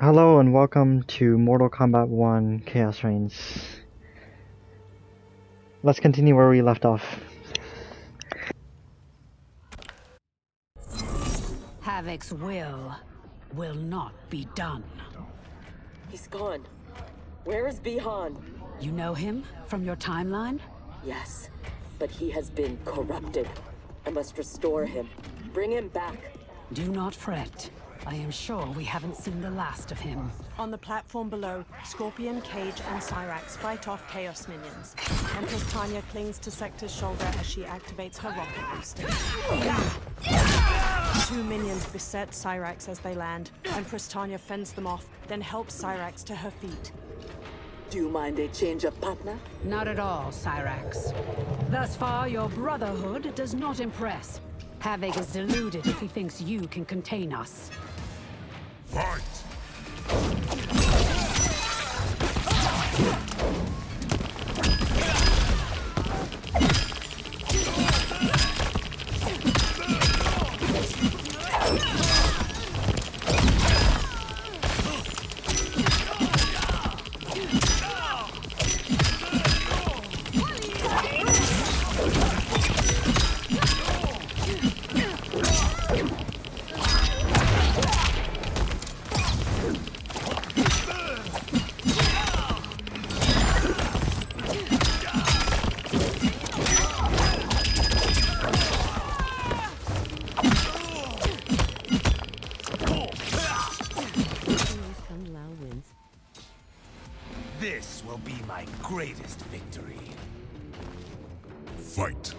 Hello and welcome to Mortal Kombat 1 Khaos Reigns. Let's continue where we left off. Havoc's will not be done. He's gone. Where is Bihan? You know him from your timeline? Yes, but he has been corrupted. I must restore him. Bring him back. Do not fret. I am sure we haven't seen the last of him. On the platform below, Scorpion, Cage, and Cyrax fight off Chaos minions. Empress Tanya clings to Sector's shoulder as she activates her rocket boosters. Two minions beset Cyrax as they land. Empress Tanya fends them off, then helps Cyrax to her feet. Do you mind a change of partner? Not at all, Cyrax. Thus far, your brotherhood does not impress. Havoc is deluded if he thinks you can contain us. Fight! This will be my greatest victory. Fight!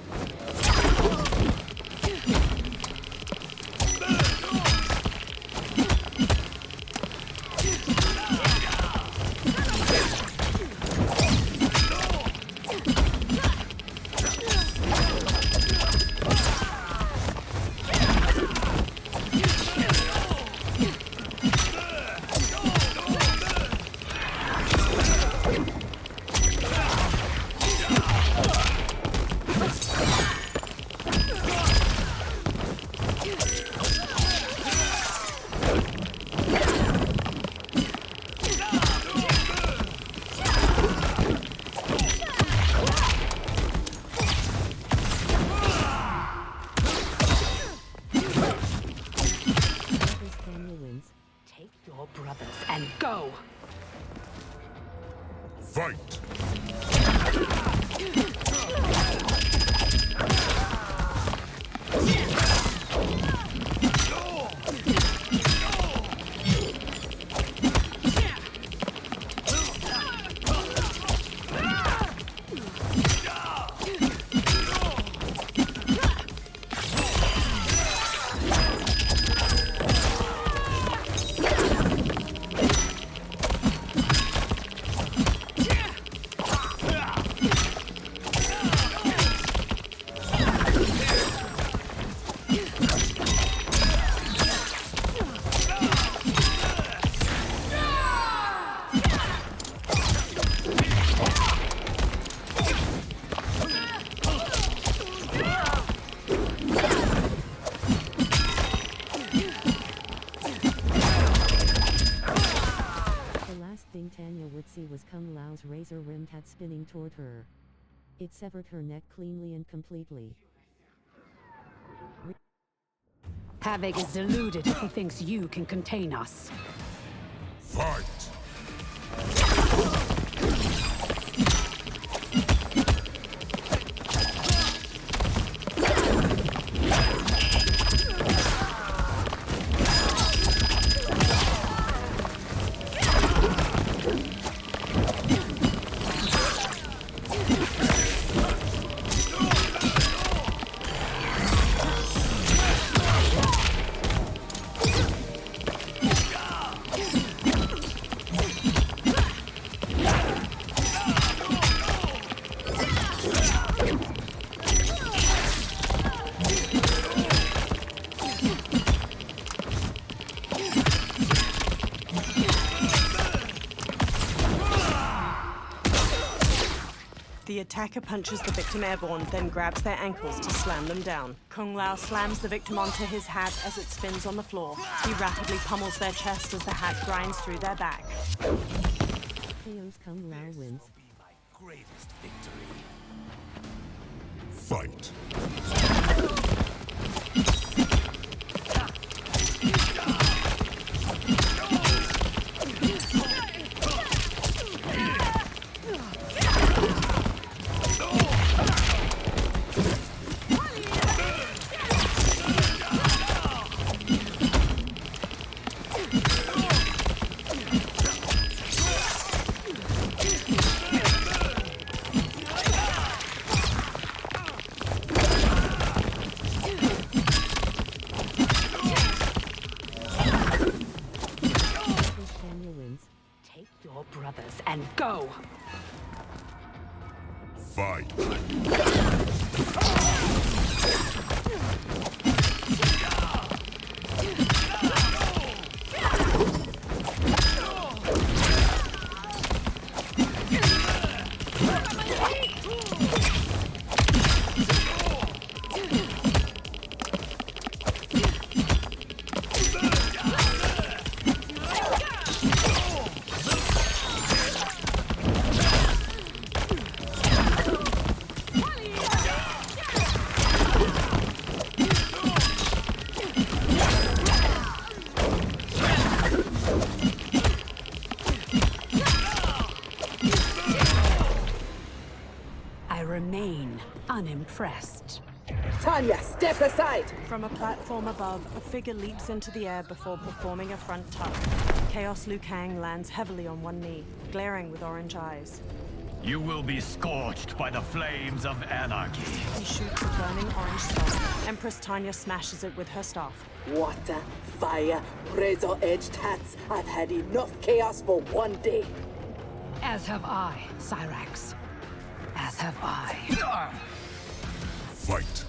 Take your brothers and go! Fight! Tanya would see was Kung Lao's razor-rimmed hat spinning toward her. It severed her neck cleanly and completely. Havoc is deluded if he thinks you can contain us. Fight! Attacker punches the victim airborne, then grabs their ankles to slam them down. Kung Lao slams the victim onto his hat as it spins on the floor. He rapidly pummels their chest as the hat grinds through their back. Khaos Kung Lao wins. Will be my greatest victory. Fight. Take your brothers and go! Fight. I remain unimpressed. Tanya, step aside! From a platform above, a figure leaps into the air before performing a front tuck. Chaos Liu Kang lands heavily on one knee, glaring with orange eyes. You will be scorched by the flames of anarchy. He shoots a burning orange star. Empress Tanya smashes it with her staff. Water, fire, razor-edged hats. I've had enough chaos for one day. As have I, Cyrax. As have I. Fight.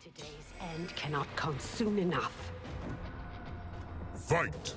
Today's end cannot come soon enough. Fight.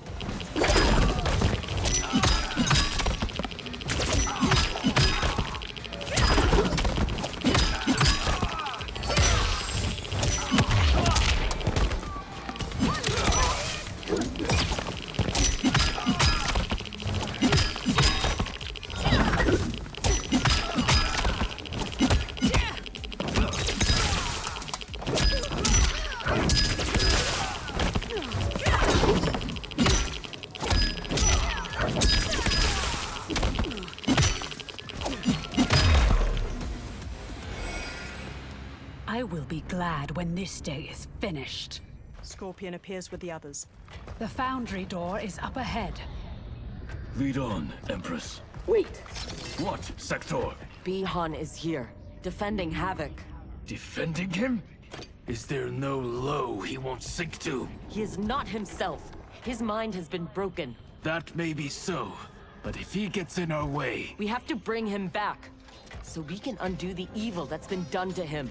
I will be glad when this day is finished. Scorpion appears with the others. The foundry door is up ahead. Lead on, Empress. Wait, What, Sector? Bihan is here, defending Havoc. Defending him? Is there no low he won't sink to? He is not himself. His mind has been broken. That may be so, but if he gets in our way... We have to bring him back, so we can undo the evil that's been done to him.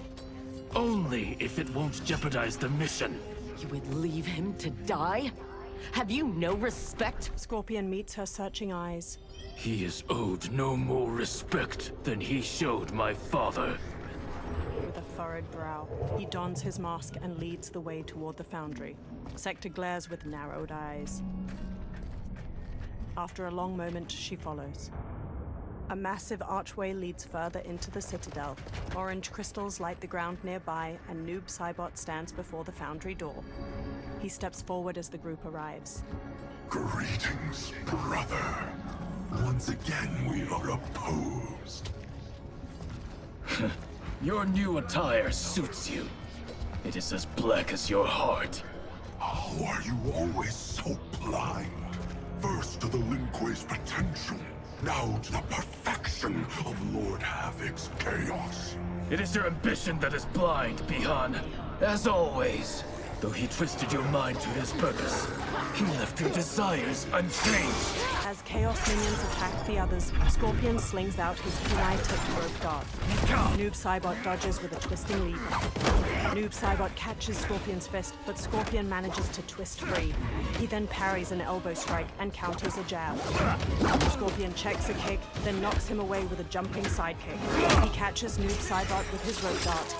Only if it won't jeopardize the mission. You would leave him to die? Have you no respect? Scorpion meets her searching eyes. He is owed no more respect than he showed my father. With a furrowed brow, he dons his mask and leads the way toward the foundry. Sector glares with narrowed eyes. After a long moment, she follows. A massive archway leads further into the citadel. Orange crystals light the ground nearby, and Noob Saibot stands before the foundry door. He steps forward as the group arrives. Greetings, brother. Once again, we are opposed. Your new attire suits you. It is as black as your heart. How are you always so blind? First to the Lin Kuei's potential, now to the perfection of Lord Havoc's chaos. It is your ambition that is blind, Bihan. As always. Though he twisted your mind to his purpose, he left your desires unchanged. As Chaos minions attack the others, Scorpion slings out his kunai-tipped rope dart. Noob Saibot dodges with a twisting leap. Noob Saibot catches Scorpion's fist, but Scorpion manages to twist free. He then parries an elbow strike and counters a jab. Scorpion checks a kick, then knocks him away with a jumping sidekick. He catches Noob Saibot with his rope dart.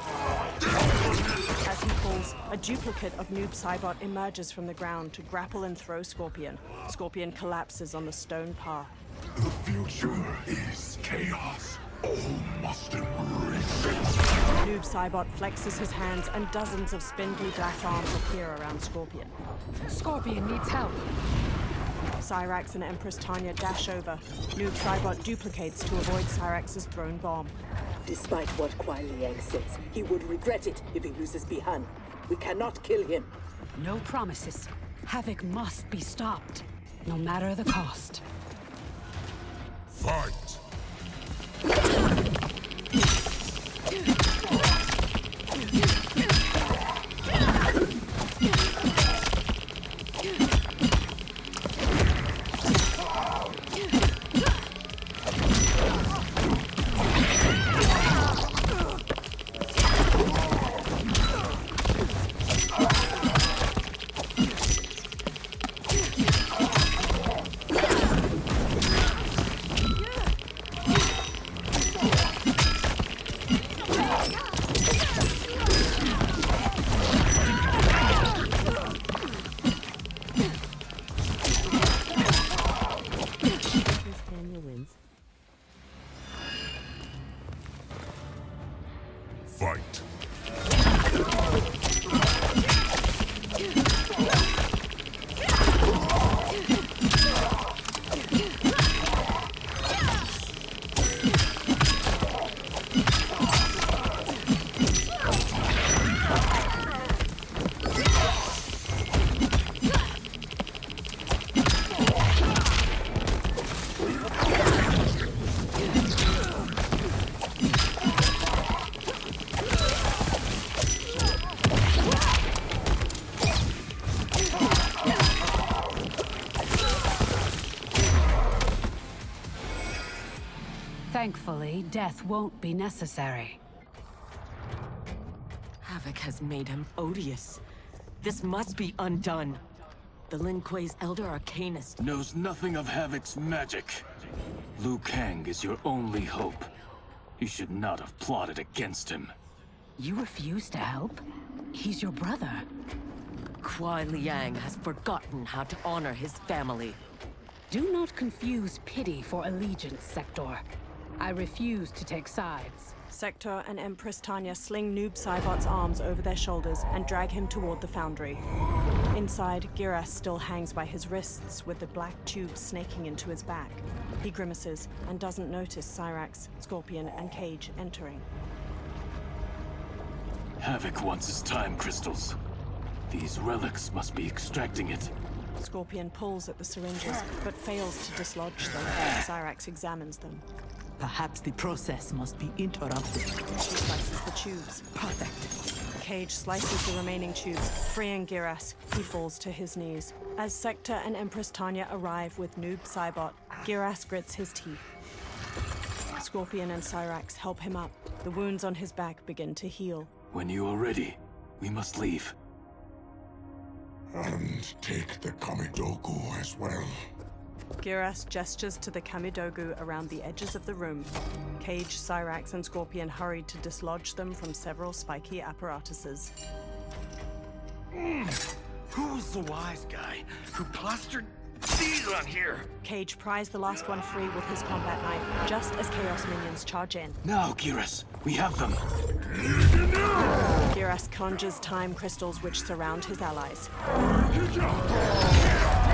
As he falls, a duplicate of Noob Saibot emerges from the ground to grapple and throw Scorpion. Scorpion collapses on the stone path. The future is chaos. All must embrace it. Noob Saibot flexes his hands and dozens of spindly black arms appear around Scorpion. Scorpion needs help. Cyrax and Empress Tanya dash over. Noob Saibot duplicates to avoid Cyrax's thrown bomb. Despite what Kuai Liang says, he would regret it if he loses Bihan. We cannot kill him. No promises. Havoc must be stopped, no matter the cost. Fight! Tanya wins. Fight! Thankfully, death won't be necessary. Havoc has made him odious. This must be undone. The Lin Kuei's Elder Arcanist. Knows nothing of Havoc's magic. Liu Kang is your only hope. You should not have plotted against him. You refuse to help? He's your brother. Kuai Liang has forgotten how to honor his family. Do not confuse pity for allegiance, Sector. I refuse to take sides. Sector and Empress Tanya sling Noob Saibot's arms over their shoulders and drag him toward the foundry. Inside, Giras still hangs by his wrists with the black tube snaking into his back. He grimaces and doesn't notice Cyrax, Scorpion, and Cage entering. Havoc wants his time crystals. These relics must be extracting it. Scorpion pulls at the syringes, but fails to dislodge them. Cyrax examines them. Perhaps the process must be interrupted. She slices the tubes. Perfect. Cage slices the remaining tubes, freeing Giras. He falls to his knees. As Sector and Empress Tanya arrive with Noob Saibot, Giras grits his teeth. Scorpion and Cyrax help him up. The wounds on his back begin to heal. When you are ready, we must leave. And take the Kamidogu as well. Giras gestures to the Kamidogu around the edges of the room. Cage, Cyrax, and Scorpion hurry to dislodge them from several spiky apparatuses. Who's the wise guy who plastered These on here! Cage pries the last one free with his combat knife, just as Chaos minions charge in. Now, Geras, we have them. Geras conjures time crystals which surround his allies.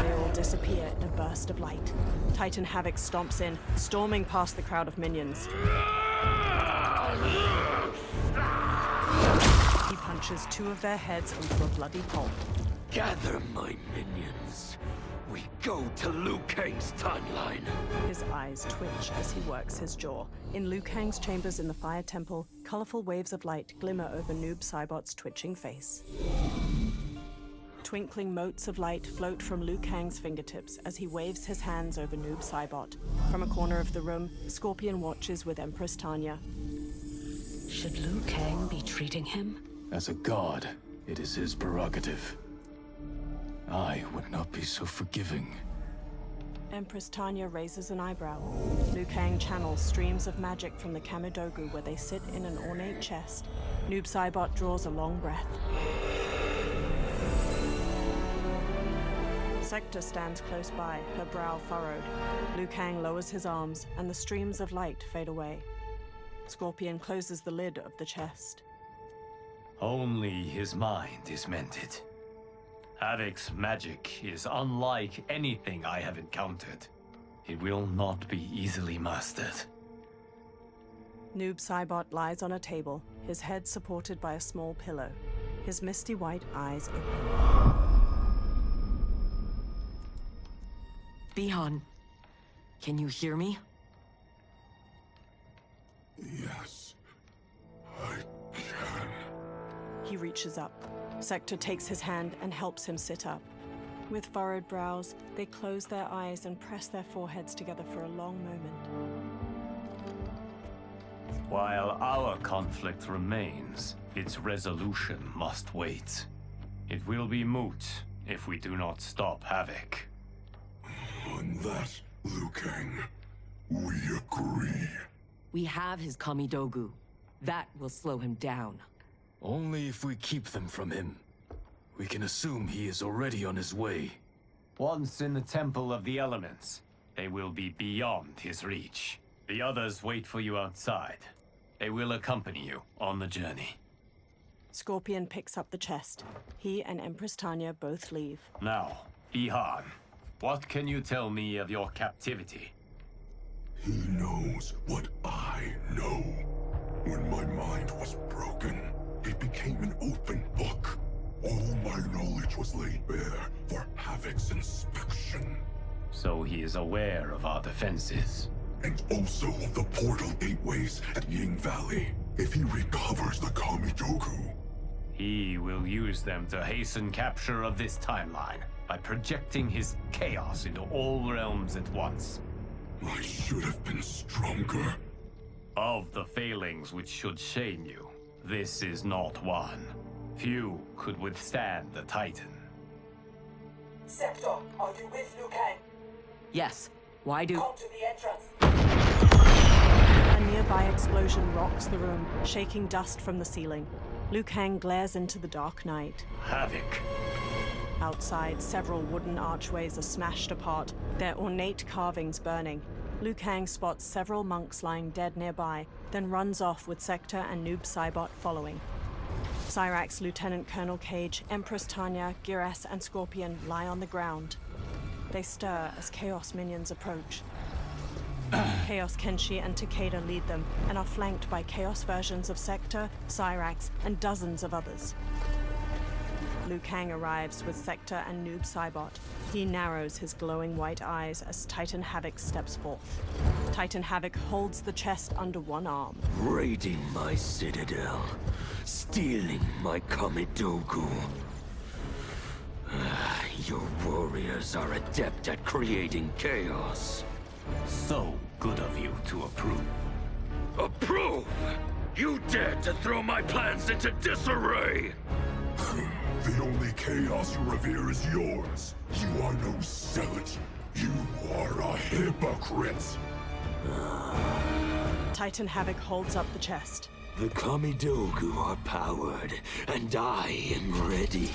They all disappear in a burst of light. Titan Havoc stomps in, storming past the crowd of minions. He punches two of their heads into a bloody pulp. Gather my minions. We go to Liu Kang's timeline. His eyes twitch as he works his jaw. In Liu Kang's chambers in the Fire Temple, colorful waves of light glimmer over Noob Saibot's twitching face. Twinkling motes of light float from Liu Kang's fingertips as he waves his hands over Noob Saibot. From a corner of the room, Scorpion watches with Empress Tanya. Should Liu Kang be treating him? As a god, it is his prerogative. I would not be so forgiving. Empress Tanya raises an eyebrow. Liu Kang channels streams of magic from the Kamidogu where they sit in an ornate chest. Noob Saibot draws a long breath. Sector stands close by, her brow furrowed. Liu Kang lowers his arms, and the streams of light fade away. Scorpion closes the lid of the chest. Only his mind is mended. Havoc's magic is unlike anything I have encountered. It will not be easily mastered. Noob Saibot lies on a table, his head supported by a small pillow. His misty white eyes open. Bihan, can you hear me? Yes, I can. He reaches up. Sector takes his hand and helps him sit up. With furrowed brows, they close their eyes and press their foreheads together for a long moment. While our conflict remains, its resolution must wait. It will be moot if we do not stop Havoc. On that, Liu Kang, we agree. We have his Kamidogu. That will slow him down. Only if we keep them from him. We can assume he is already on his way. Once in the Temple of the Elements, they will be beyond his reach. The others wait for you outside. They will accompany you on the journey. Scorpion picks up the chest. He and Empress Tanya both leave. Now, Bihan, what can you tell me of your captivity? He knows what I know. When my mind was broken, it became an open book. All my knowledge was laid bare for Havoc's inspection. So he is aware of our defenses. And also of the portal gateways at Ying Valley. If he recovers the Kamidogu, he will use them to hasten capture of this timeline by projecting his chaos into all realms at once. I should have been stronger. Of the failings which should shame you, this is not one. Few could withstand the Titan. Sector, are you with Liu Kang? Yes. Why do... Come to the entrance. A nearby explosion rocks the room, shaking dust from the ceiling. Liu Kang glares into the dark night. Havoc. Outside, several wooden archways are smashed apart, their ornate carvings burning. Liu Kang spots several monks lying dead nearby, then runs off with Sector and Noob Saibot following. Cyrax, Lieutenant Colonel Cage, Empress Tanya, Geras, and Scorpion lie on the ground. They stir as Chaos minions approach. Chaos Kenshi and Takeda lead them, and are flanked by Chaos versions of Sector, Cyrax, and dozens of others. Liu Kang arrives with Sector and Noob Saibot. He narrows his glowing white eyes as Titan Havoc steps forth. Titan Havoc holds the chest under one arm. Raiding my citadel. Stealing my Kamidogu. Your warriors are adept at creating chaos. So good of you to approve. Approve? You dared to throw my plans into disarray! The only chaos you revere is yours. You are no zealot. You are a hypocrite. Titan Havoc holds up the chest. The Kamidogu are powered, and I am ready.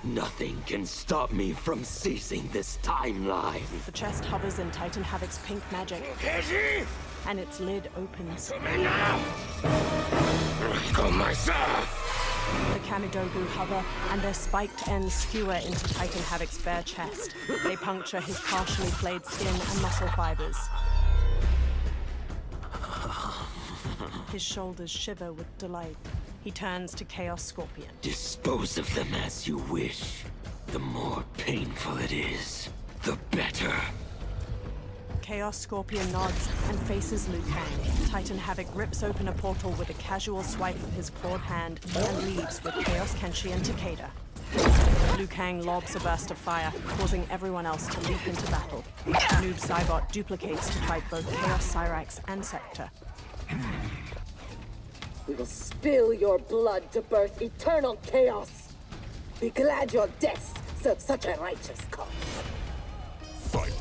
Nothing can stop me from seizing this timeline. The chest hovers in Titan Havoc's pink magic, and its lid opens. The Kamidogu hover, and their spiked ends skewer into Titan Havoc's bare chest. They puncture his partially flayed skin and muscle fibers. His shoulders shiver with delight. He turns to Chaos Scorpion. Dispose of them as you wish. The more painful it is, the better. Chaos Scorpion nods and faces Liu Kang. Titan Havoc rips open a portal with a casual swipe of his clawed hand and leaves with Chaos Kenshi and Takeda. Liu Kang lobs a burst of fire, causing everyone else to leap into battle. Noob Saibot duplicates to fight both Chaos Cyrax and Sector. We will spill your blood to birth eternal chaos. Be glad your deaths serve such a righteous cause. Fight.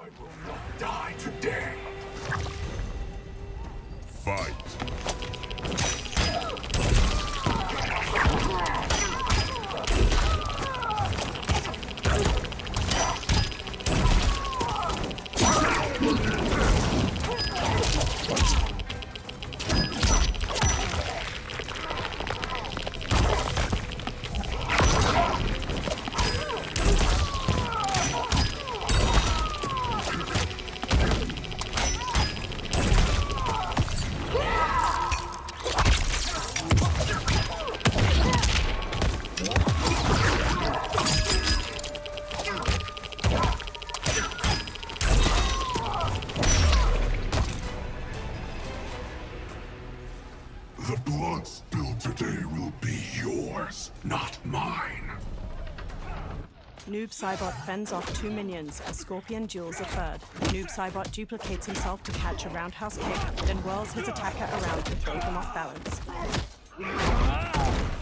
I will not die today. Fight. The blood spilled today will be yours, not mine. Noob Saibot fends off two minions as Scorpion duels a third. Noob Saibot duplicates himself to catch a roundhouse kick, then whirls his attacker around to throw them off balance.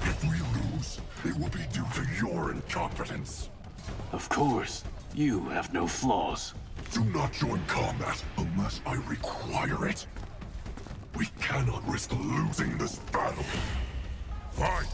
If we lose, it will be due to your incompetence. Of course. You have no flaws. Do not join combat unless I require it. We cannot risk losing this battle. Fight!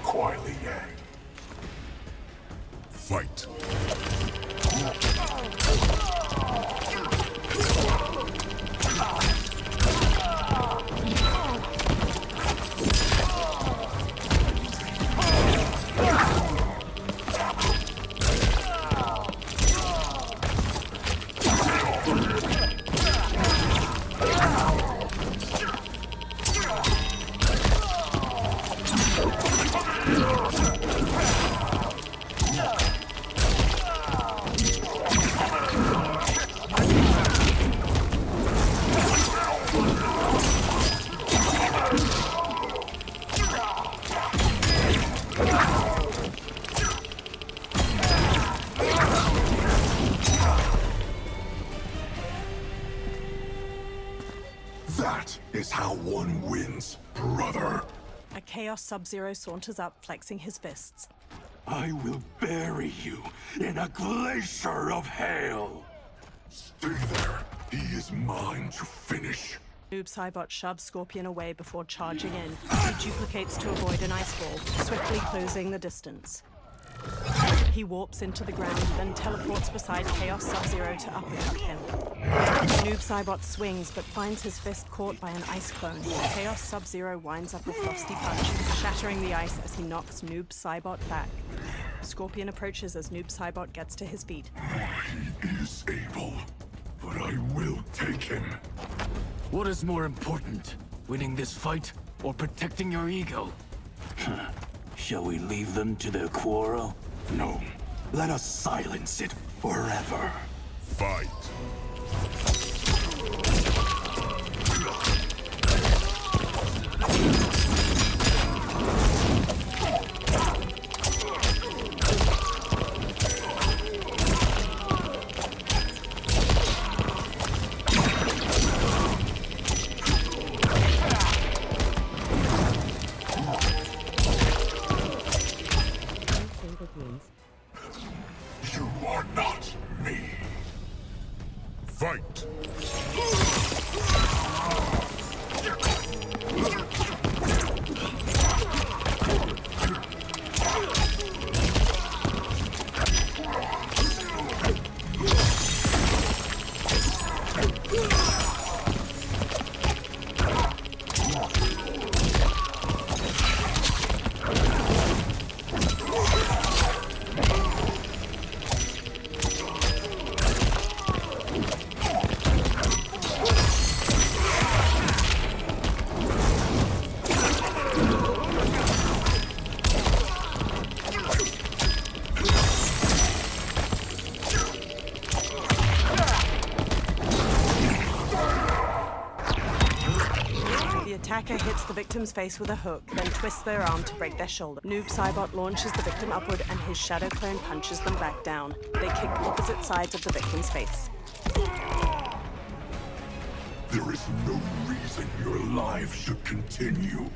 Quietly, Yang. Fight. That is how one wins, brother. A Chaos Sub-Zero saunters up, flexing his fists. I will bury you in a glacier of hail. Stay there. He is mine to finish. Noob Saibot shoves Scorpion away before charging in. He duplicates to avoid an ice ball, swiftly closing the distance. He warps into the ground, then teleports beside Chaos Sub-Zero to uppercut him. Noob Saibot swings, but finds his fist caught by an ice clone. Chaos Sub-Zero winds up a frosty punch, shattering the ice as he knocks Noob Saibot back. Scorpion approaches as Noob Saibot gets to his feet. He is able, but I will take him. What is more important, winning this fight or protecting your ego? Shall we leave them to their quarrel? No. Let us silence it forever. Fight. You are not me. Fight! Attacker hits the victim's face with a hook, then twists their arm to break their shoulder. Noob Saibot launches the victim upward and his shadow clone punches them back down. They kick opposite sides of the victim's face. There is no reason your life should continue.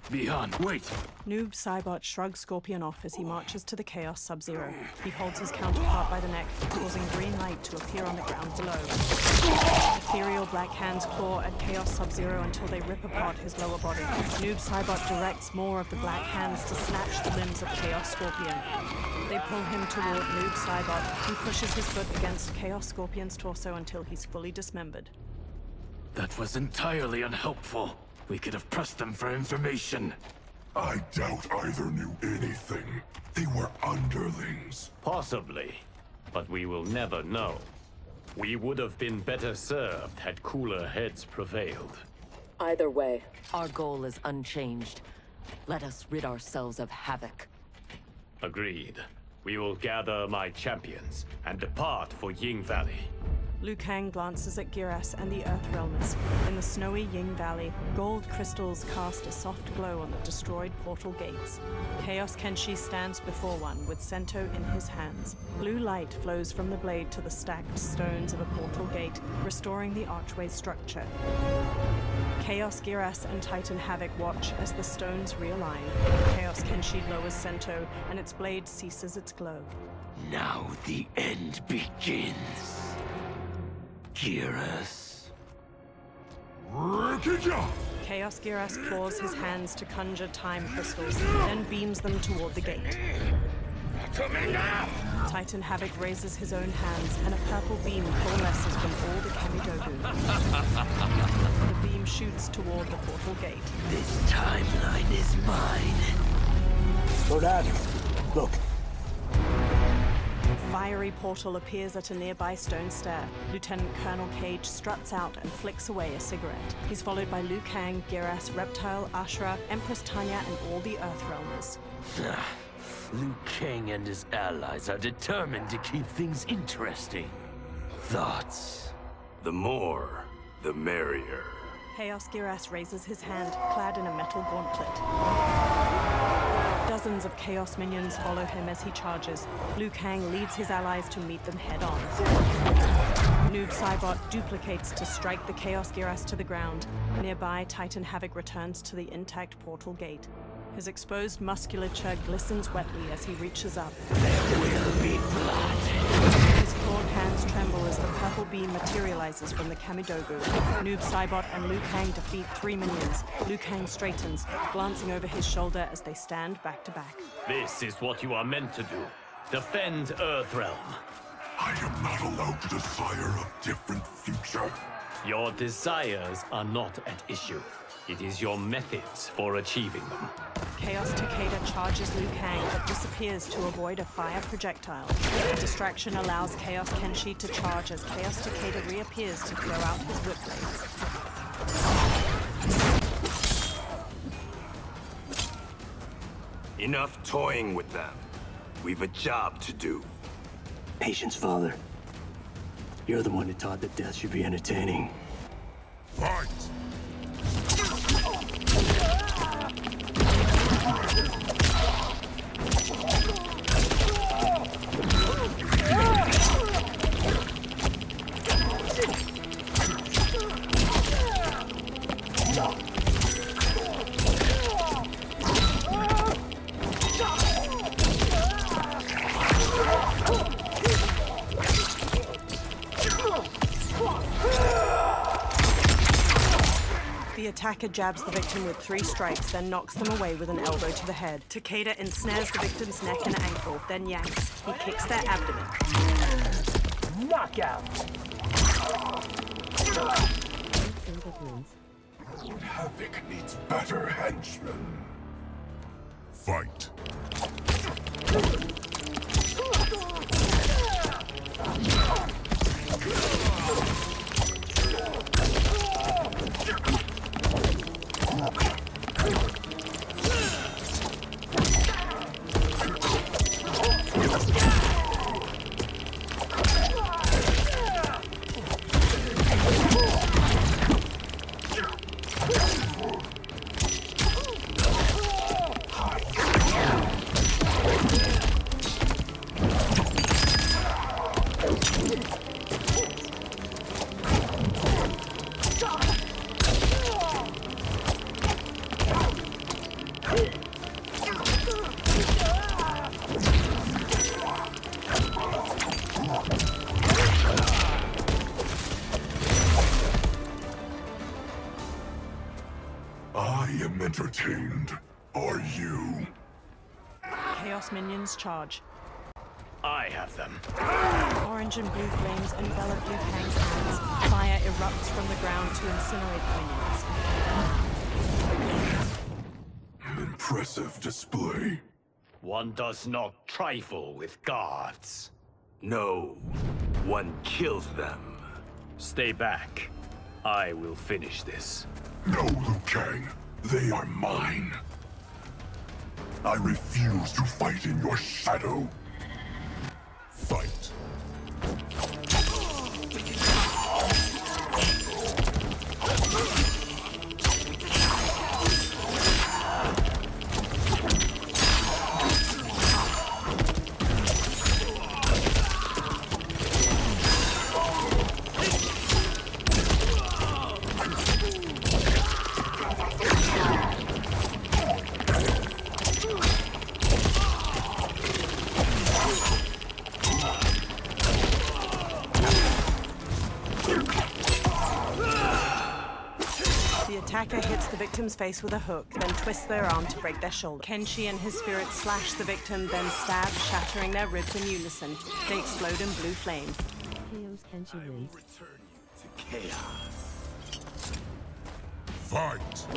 Bihan, wait! Noob Saibot shrugs Scorpion off as he marches to the Chaos Sub-Zero. He holds his counterpart by the neck, causing green light to appear on the ground below. Ethereal black hands claw at Chaos Sub-Zero until they rip apart his lower body. Noob Saibot directs more of the black hands to snatch the limbs of Chaos Scorpion. They pull him toward Noob Saibot, who pushes his foot against Chaos Scorpion's torso until he's fully dismembered. That was entirely unhelpful. We could have pressed them for information. I doubt either knew anything. They were underlings. Possibly, but we will never know. We would have been better served had cooler heads prevailed. Either way. Our goal is unchanged. Let us rid ourselves of Havoc. Agreed. We will gather my champions and depart for Ying Valley. Liu Kang glances at Giras and the Earth Realmers. In the snowy Ying Valley, gold crystals cast a soft glow on the destroyed portal gates. Chaos Kenshi stands before one with Sento in his hands. Blue light flows from the blade to the stacked stones of a portal gate, restoring the archway's structure. Chaos Giras and Titan Havoc watch as the stones realign. Chaos Kenshi lowers Sento, and its blade ceases its glow. Now the end begins. Giras. Chaos Giras claws his hands to conjure time crystals, then beams them toward the gate. Titan Havoc raises his own hands, and a purple beam coalesces from all the Kamidogu. The beam shoots toward the portal gate. This timeline is mine. Lord Adam, look. A fiery portal appears at a nearby stone stair. Lieutenant Colonel Cage struts out and flicks away a cigarette. He's followed by Liu Kang, Giras, Reptile, Ashura, Empress Tanya, and all the Earth Realmers. Liu Kang and his allies are determined to keep things interesting. Thoughts? The more, the merrier. Chaos Giras raises his hand, clad in a metal gauntlet. Dozens of Chaos minions follow him as he charges. Liu Kang leads his allies to meet them head-on. Noob Saibot duplicates to strike the Chaos Geras to the ground. Nearby, Titan Havoc returns to the intact portal gate. His exposed musculature glistens wetly as he reaches up. There will be blood. His clawed hands tremble as the purple beam materializes from the Kamidogu. Noob Saibot and Liu Kang defeat 3 minions. Liu Kang straightens, glancing over his shoulder as they stand back to back. This is what you are meant to do. Defend Earthrealm. I am not allowed to desire a different future. Your desires are not at issue. It is your methods for achieving them. Chaos Takeda charges Liu Kang but disappears to avoid a fire projectile. The distraction allows Chaos Kenshi to charge as Chaos Takeda reappears to throw out his whip blades. Enough toying with them. We've a job to do. Patience, Father. You're the one who taught that death should be entertaining. Fight! The attacker jabs the victim with 3 strikes, then knocks them away with an elbow to the head. Takeda ensnares the victim's neck and ankle, then yanks. He kicks their abdomen. Knockout! Havoc needs better henchmen. Fight. I am entertained. Are you? Chaos minions charge. I have them. Orange and blue flames envelop Liu Kang's hands. Fire erupts from the ground to incinerate minions. Impressive display. One does not trifle with gods. No, one kills them. Stay back. I will finish this. No, Liu Kang. They are mine. I refuse to fight in your shadow. Fight. The attacker hits the victim's face with a hook, then twists their arm to break their shoulder. Kenshi and his spirit slash the victim, then stab, shattering their ribs in unison. They explode in blue flame. Chaos Kenshi wins. Return you to chaos. Fight.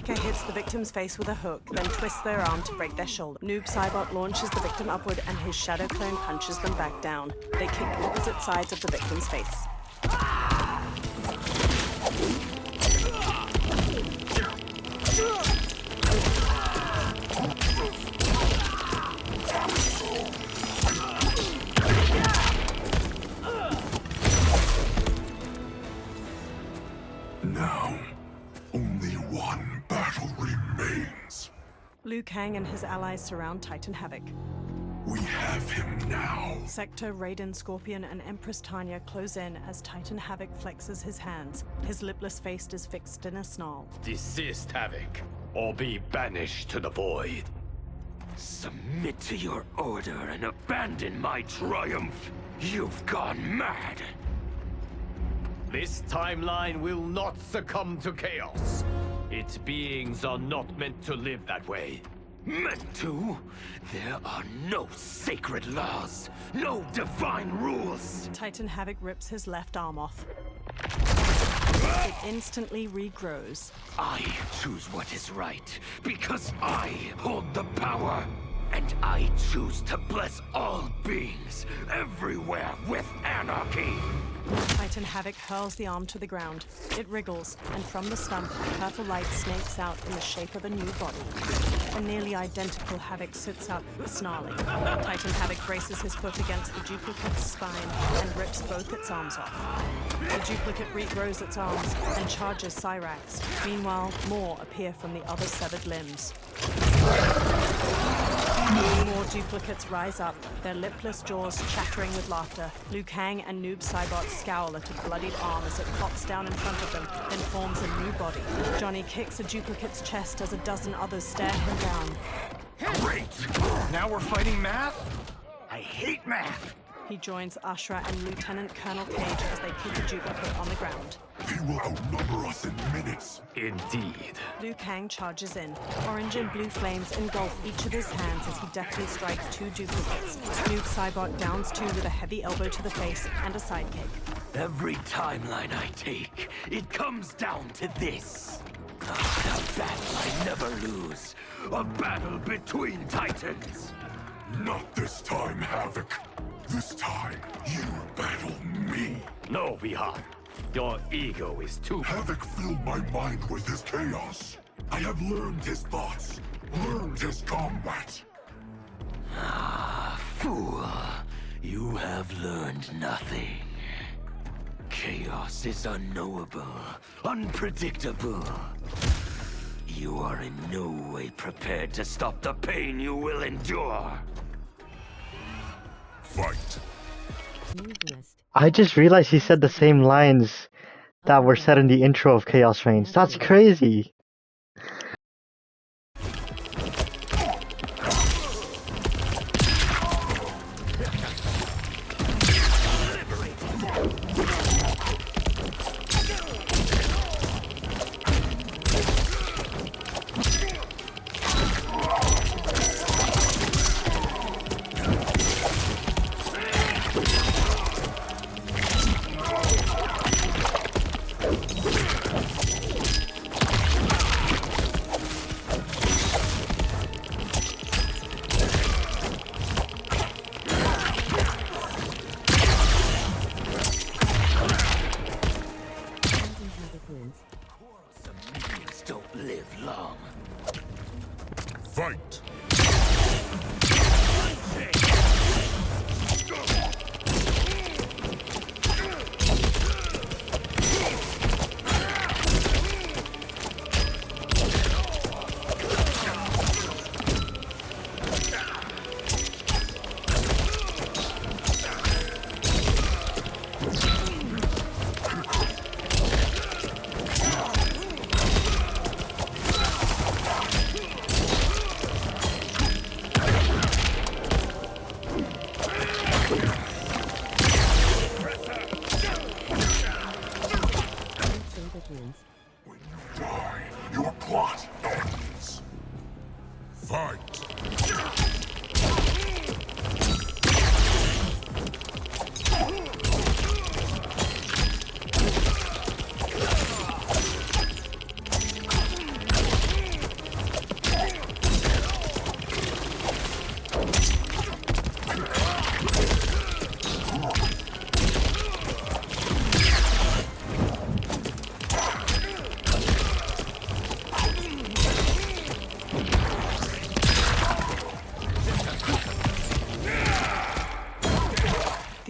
attacker hits the victim's face with a hook, then twists their arm to break their shoulder. Noob Saibot launches the victim upward and his shadow clone punches them back down. They kick opposite sides of the victim's face. Now, only one battle remains. Liu Kang and his allies surround Titan Havoc. We have him now. Sector, Raiden, Scorpion, and Empress Tanya close in as Titan Havoc flexes his hands. His lipless face is fixed in a snarl. Desist, Havoc, or be banished to the void. Submit to your order and abandon my triumph. You've gone mad. This timeline will not succumb to chaos. Its beings are not meant to live that way. Meant to? There are no sacred laws, no divine rules. Titan Havoc rips his left arm off. It instantly regrows. I choose what is right, because I hold the power. And I choose to bless all beings, everywhere, with anarchy. Titan Havoc hurls the arm to the ground. It wriggles, and from the stump, purple light snakes out in the shape of a new body. A nearly identical Havoc sits up, snarling. Titan Havoc braces his foot against the duplicate's spine and rips both its arms off. The duplicate regrows its arms and charges Cyrax. Meanwhile, more appear from the other severed limbs. More duplicates rise up, their lipless jaws chattering with laughter. Liu Kang and Noob Saibot scowl at a bloodied arm as it pops down in front of them, then forms a new body. Johnny kicks a duplicate's chest as a dozen others stare him down. Great! Now we're fighting math? I hate math! He joins Ashra and Lieutenant Colonel Cage as they kick a duplicate on the ground. He will outnumber us in minutes. Indeed. Liu Kang charges in. Orange and blue flames engulf each of his hands as he deftly strikes two duplicates. Noob Saibot downs two with a heavy elbow to the face and a sidekick. Every timeline I take, it comes down to this. A battle I never lose. A battle between titans. Not this time, Havoc. This time, you battle me. No, Bihar. Your ego is too... Havoc filled my mind with his chaos. I have learned his thoughts, learned his combat. Ah, fool. You have learned nothing. Chaos is unknowable, unpredictable. You are in no way prepared to stop the pain you will endure. Fight. I just realized he said the same lines that were said in the intro of Khaos Reigns. That's crazy. Don't live long. Fight!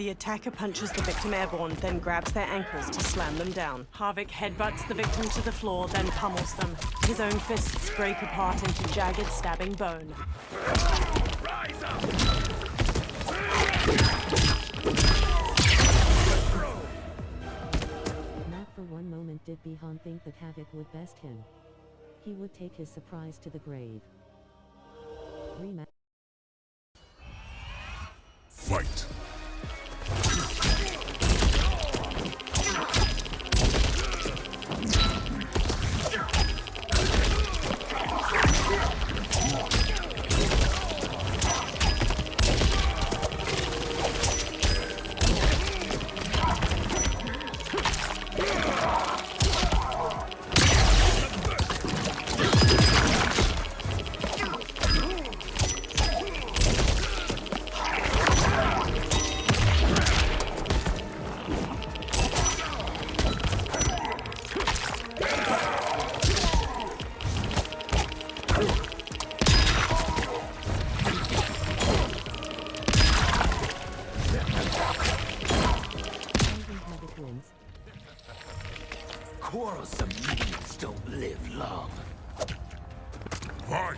The attacker punches the victim airborne, then grabs their ankles to slam them down. Havik headbutts the victim to the floor, then pummels them. His own fists break apart into jagged, stabbing bone. Rise up! Not for one moment did Bihan think that Havik would best him. He would take his surprise to the grave. Rematch. Fight! Quarrelsome minions don't live long. Fight!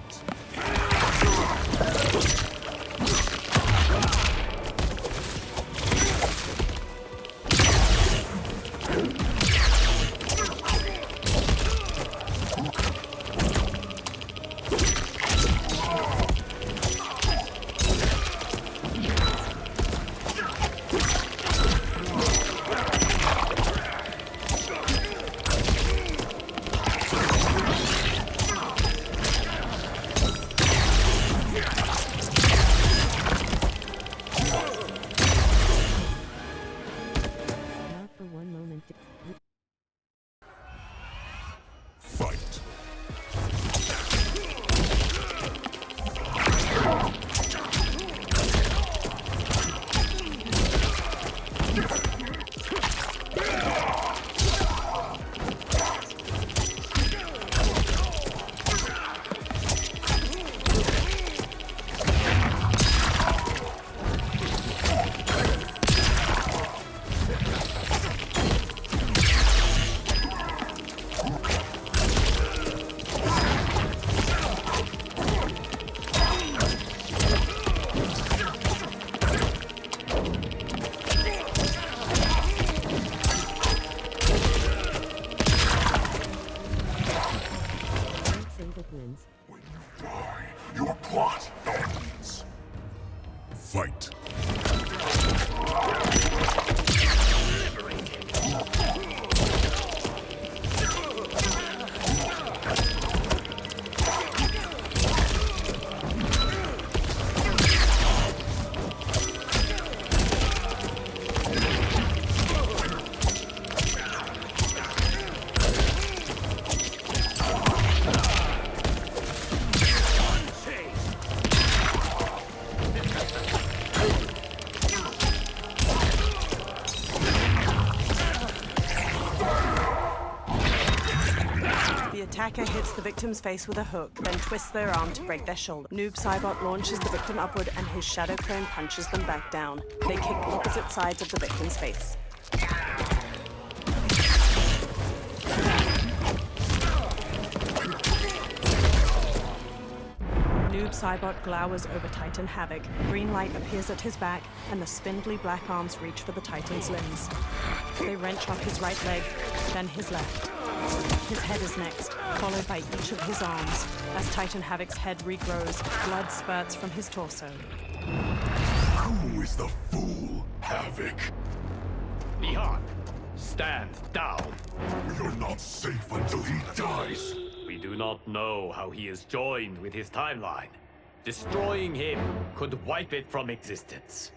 Fight! When you die, your plot ends. Fight! The attacker hits the victim's face with a hook, then twists their arm to break their shoulder. Noob Saibot launches the victim upward and his shadow clone punches them back down. They kick opposite sides of the victim's face. Noob Saibot glowers over Titan Havik. Green light appears at his back, and the spindly black arms reach for the Titan's limbs. They wrench off his right leg, then his left. His head is next, followed by each of his arms. As Titan Havik's head regrows, blood spurts from his torso. Who is the fool, Havik? Bihan, stand down. We are not safe until he dies. We do not know how he is joined with his timeline. Destroying him could wipe it from existence.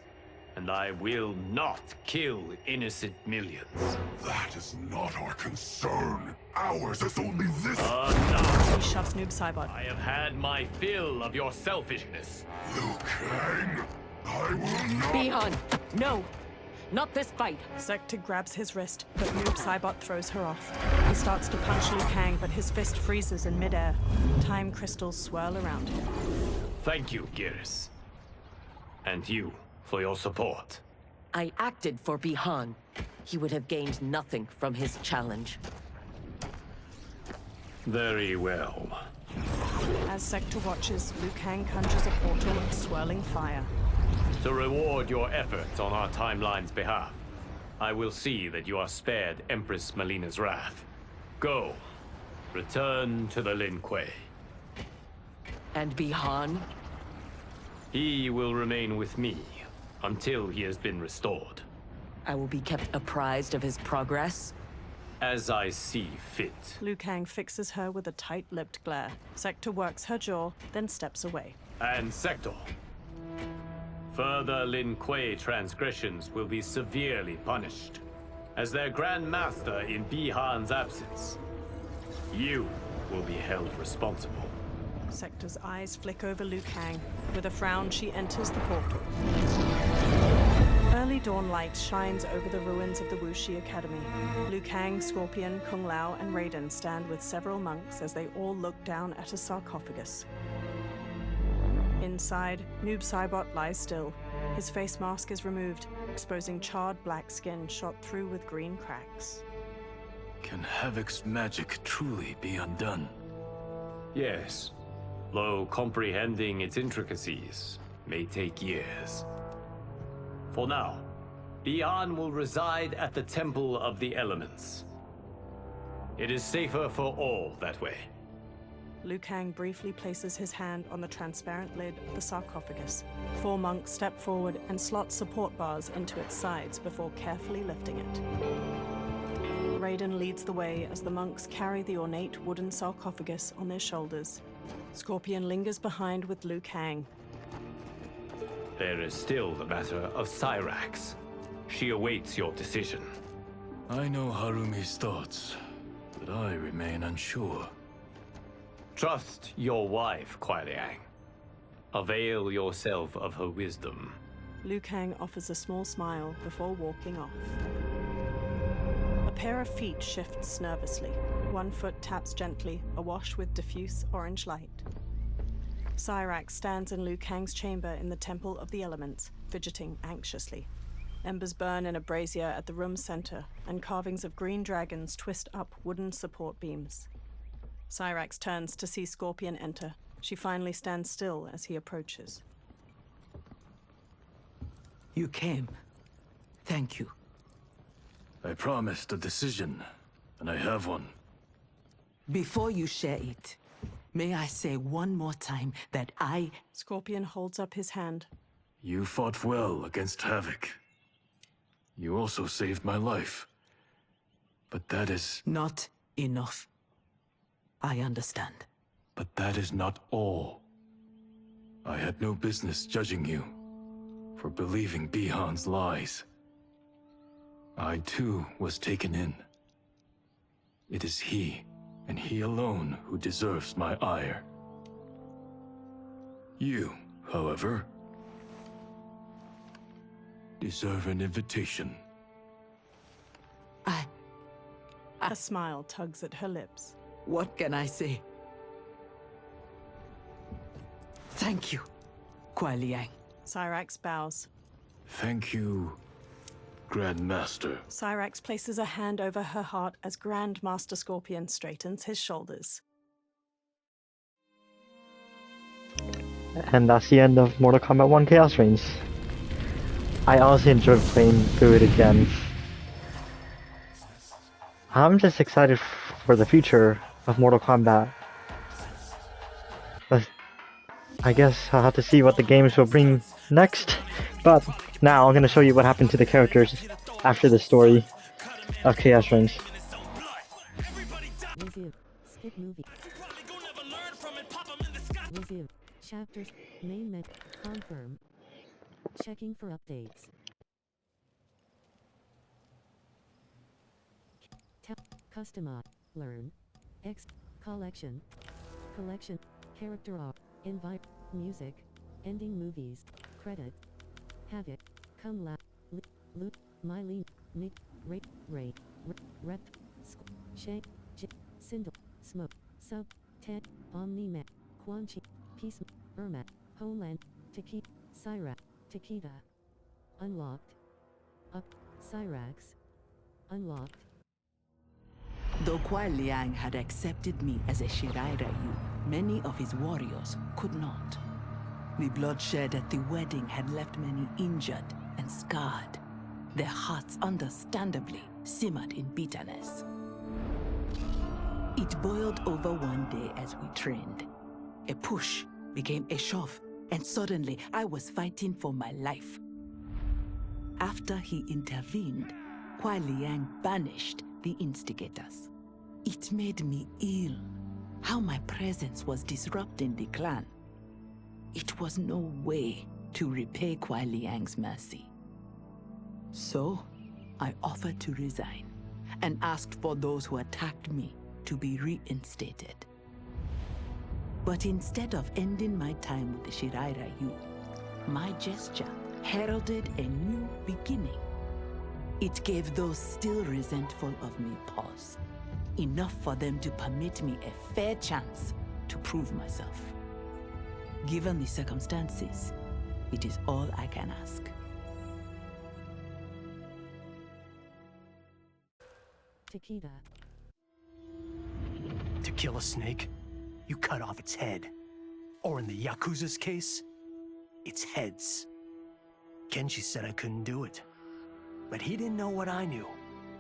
And I will not kill innocent millions. That is not our concern. Ours is only this. Enough. He shoves Noob Saibot. I have had my fill of your selfishness. Liu Kang, I will not. Bihan, no. Not this fight. Sekta grabs his wrist, but Noob Saibot throws her off. He starts to punch Liu Kang, but his fist freezes in midair. Time crystals swirl around him. Thank you, Geras. And you for your support. I acted for Bihan. He would have gained nothing from his challenge. Very well. As Sector watches, Liu Kang conjures a portal of swirling fire. To reward your efforts on our timeline's behalf, I will see that you are spared Empress Melina's wrath. Go. Return to the Lin Kuei. And Bihan? He will remain with me until he has been restored. I will be kept apprised of his progress? As I see fit. Liu Kang fixes her with a tight-lipped glare. Sector works her jaw, then steps away. And Sector. Further Lin Kuei transgressions will be severely punished. As their Grand Master in Bihan's absence, you will be held responsible. Sector's eyes flick over Liu Kang. With a frown, she enters the portal. Early dawn light shines over the ruins of the Wuxi Academy. Liu Kang, Scorpion, Kung Lao, and Raiden stand with several monks as they all look down at a sarcophagus. Inside, Noob Saibot lies still. His face mask is removed, exposing charred black skin shot through with green cracks. Can Havoc's magic truly be undone? Yes, though comprehending its intricacies may take years. For now, Bihan will reside at the Temple of the Elements. It is safer for all that way. Liu Kang briefly places his hand on the transparent lid of the sarcophagus. 4 monks step forward and slot support bars into its sides before carefully lifting it. Raiden leads the way as the monks carry the ornate wooden sarcophagus on their shoulders. Scorpion lingers behind with Liu Kang. There is still the matter of Cyrax. She awaits your decision. I know Harumi's thoughts, but I remain unsure. Trust your wife, Kuai Liang. Avail yourself of her wisdom. Liu Kang offers a small smile before walking off. A pair of feet shifts nervously. One foot taps gently, awash with diffuse orange light. Cyrax stands in Liu Kang's chamber in the Temple of the Elements, fidgeting anxiously. Embers burn in a brazier at the room's center, and carvings of green dragons twist up wooden support beams. Cyrax turns to see Scorpion enter. She finally stands still as he approaches. You came. Thank you. I promised a decision, and I have one. Before you share it, may I say one more time that Scorpion holds up his hand. You fought well against Havoc. You also saved my life. But that is... Not enough. I understand. But that is not all. I had no business judging you for believing Bihan's lies. I too was taken in. It is he, and he alone, who deserves my ire. You, however, deserve an invitation. A smile tugs at her lips. What can I say? Thank you, Kuai Liang. Cyrax bows. Thank you, Grandmaster. Cyrax places a hand over her heart as Grandmaster Scorpion straightens his shoulders. And that's the end of Mortal Kombat 1 Khaos Reigns. I honestly enjoyed playing through it again. I'm just excited for the future of Mortal Kombat. I guess I'll have to see what the games will bring next. But now I'm going to show you what happened to the characters after the story of Khaos Reigns. Resume. Skip movie. Resume. Chapters. Main menu. Confirm. Checking for updates. Customize. Learn. X. Collection. Collection. Character art. Invite. Music. Ending movies. Credit. Havoc. Kung Lao. Loot. Mylene. Nick. Ray. Rep. Shank. Sindel. Smoke. Sub. Ted. Omni-Man. Quan Chi. Peace. Ermac. Homeland. Takita. Syra. Takita. Unlocked. Cyrax. Unlocked. Though Kuai Liang had accepted me as a Shirai Ryu, many of his warriors could not. The bloodshed at the wedding had left many injured and scarred. Their hearts understandably simmered in bitterness. It boiled over one day as we trained. A push became a shove, and suddenly I was fighting for my life. After he intervened, Kuai Liang banished the instigators. It made me ill, how my presence was disrupting the clan. It was no way to repay Kuai Liang's mercy. So, I offered to resign, and asked for those who attacked me to be reinstated. But instead of ending my time with the Shirai Ryu, my gesture heralded a new beginning. It gave those still resentful of me pause, enough for them to permit me a fair chance to prove myself. Given the circumstances, it is all I can ask. Takeda. To kill a snake, you cut off its head. Or in the Yakuza's case, its heads. Kenji said I couldn't do it. But he didn't know what I knew.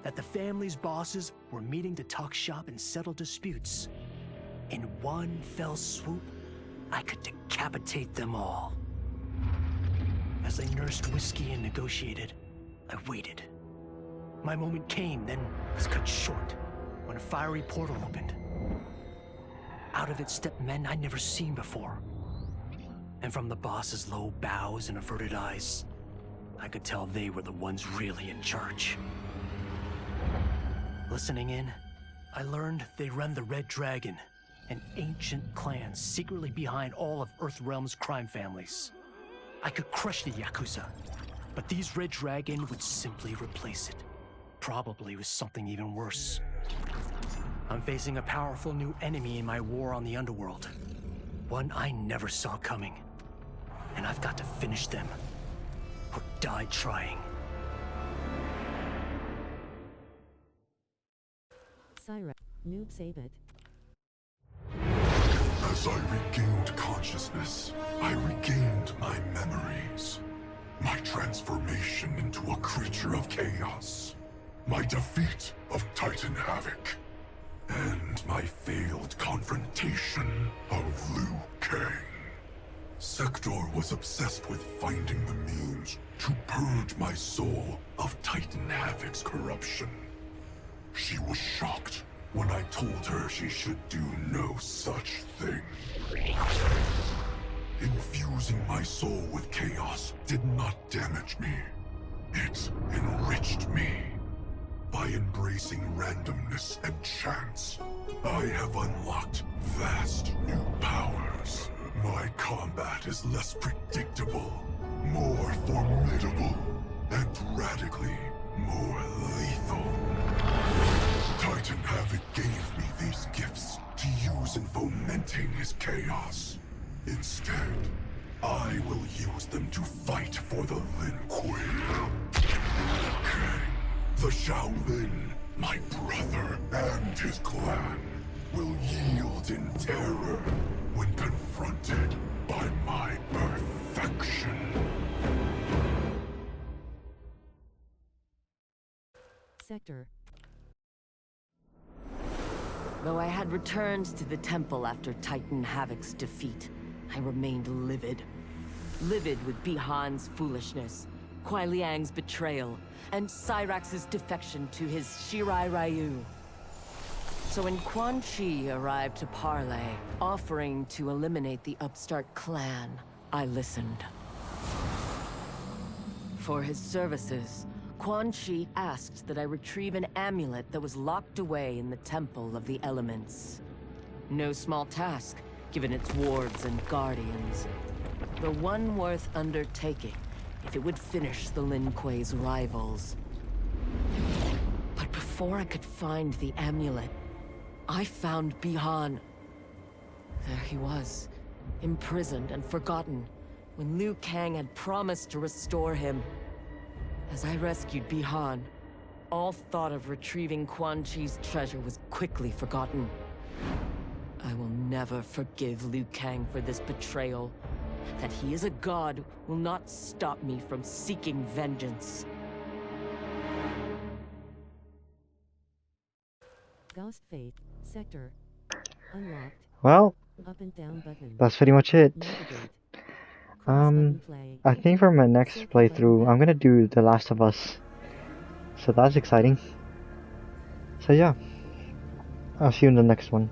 That the family's bosses were meeting to talk shop and settle disputes. In one fell swoop, I could decapitate them all. As they nursed whiskey and negotiated, I waited. My moment came, then was cut short when a fiery portal opened. Out of it stepped men I'd never seen before. And from the boss's low bows and averted eyes, I could tell they were the ones really in charge. Listening in, I learned they run the Red Dragon, an ancient clan secretly behind all of Earthrealm's crime families. I could crush the Yakuza, but these Red Dragon would simply replace it. Probably with something even worse. I'm facing a powerful new enemy in my war on the underworld. One I never saw coming. And I've got to finish them. Or die trying. Cyrax. Noob Sabit. As I regained consciousness, I regained my memories. My transformation into a creature of chaos. My defeat of Titan Havoc. And my failed confrontation of Liu Kang. Sector was obsessed with finding the means to purge my soul of Titan Havoc's corruption. She was shocked when I told her she should do no such thing. Infusing my soul with chaos did not damage me. It enriched me. By embracing randomness and chance, I have unlocked vast new powers. My combat is less predictable, more formidable, and radically more lethal. Titan Havoc gave me these gifts to use in fomenting his chaos. Instead, I will use them to fight for the Lin Kuei. Kang, the Shaolin, my brother and his clan, will yield in terror when confronted by my perfection. Sector. Though I had returned to the temple after Titan Havoc's defeat, I remained livid. Livid with Bihan's foolishness, Kuai Liang's betrayal, and Cyrax's defection to his Shirai Ryu. So when Quan Chi arrived to parley, offering to eliminate the upstart clan, I listened. For his services, Quan Chi asked that I retrieve an amulet that was locked away in the Temple of the Elements. No small task, given its wards and guardians. But one worth undertaking, if it would finish the Lin Kuei's rivals. But before I could find the amulet, I found Bihan. There he was, imprisoned and forgotten, when Liu Kang had promised to restore him. As I rescued Bihan, all thought of retrieving Quan Chi's treasure was quickly forgotten. I will never forgive Liu Kang for this betrayal. That he is a god will not stop me from seeking vengeance. Ghost Fate, Sector. Unlocked. Well, Up and down button. that's pretty much it. Navigate. Cross button play. I think for my next playthrough, I'm gonna do The Last of Us. So that's exciting. So yeah, I'll see you in the next one.